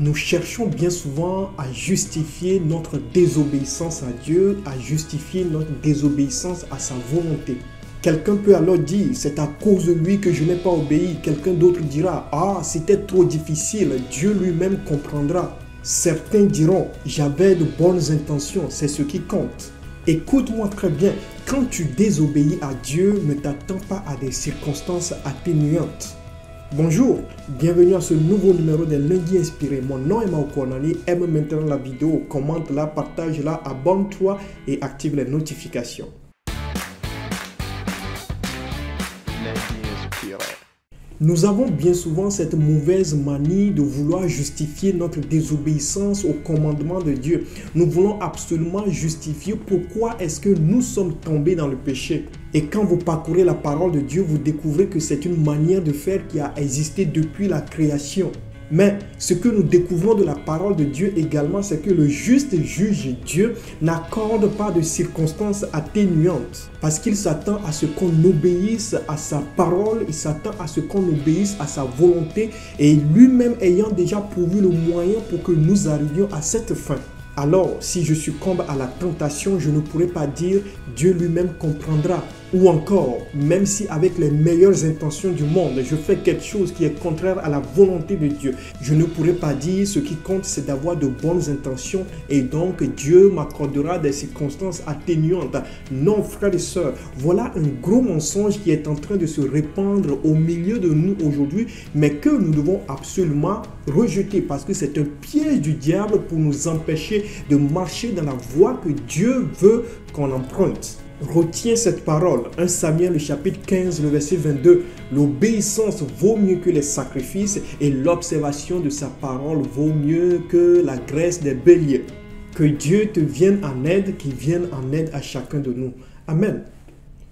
Nous cherchons bien souvent à justifier notre désobéissance à Dieu, à justifier notre désobéissance à sa volonté. Quelqu'un peut alors dire, c'est à cause de lui que je n'ai pas obéi. Quelqu'un d'autre dira, ah, c'était trop difficile, Dieu lui-même comprendra. Certains diront, j'avais de bonnes intentions, c'est ce qui compte. Écoute-moi très bien, quand tu désobéis à Dieu, ne t'attends pas à des circonstances atténuantes. Bonjour, bienvenue à ce nouveau numéro des Lundis Inspirés. Mon nom est Mao Konani. Aime maintenant la vidéo, commente-la, partage-la, abonne-toi et active les notifications. Nous avons bien souvent cette mauvaise manie de vouloir justifier notre désobéissance au commandement de Dieu. Nous voulons absolument justifier pourquoi est-ce que nous sommes tombés dans le péché. Et quand vous parcourez la parole de Dieu, vous découvrez que c'est une manière de faire qui a existé depuis la création. Mais ce que nous découvrons de la parole de Dieu également, c'est que le juste juge Dieu n'accorde pas de circonstances atténuantes parce qu'il s'attend à ce qu'on obéisse à sa parole, il s'attend à ce qu'on obéisse à sa volonté et lui-même ayant déjà pourvu le moyen pour que nous arrivions à cette fin. Alors, si je succombe à la tentation, je ne pourrai pas dire Dieu lui-même comprendra. Ou encore, même si avec les meilleures intentions du monde, je fais quelque chose qui est contraire à la volonté de Dieu, je ne pourrai pas dire ce qui compte, c'est d'avoir de bonnes intentions et donc Dieu m'accordera des circonstances atténuantes. Non, frères et sœurs, voilà un gros mensonge qui est en train de se répandre au milieu de nous aujourd'hui, mais que nous devons absolument rejeter parce que c'est un piège du diable pour nous empêcher de marcher dans la voie que Dieu veut qu'on emprunte. Retiens cette parole, 1 Samuel le chapitre 15, le verset 22. L'obéissance vaut mieux que les sacrifices et l'observation de sa parole vaut mieux que la graisse des béliers. Que Dieu te vienne en aide, qu'il vienne en aide à chacun de nous. Amen.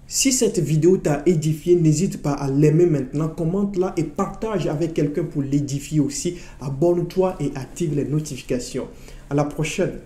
Si cette vidéo t'a édifié, n'hésite pas à l'aimer maintenant, commente-la et partage avec quelqu'un pour l'édifier aussi. Abonne-toi et active les notifications. À la prochaine.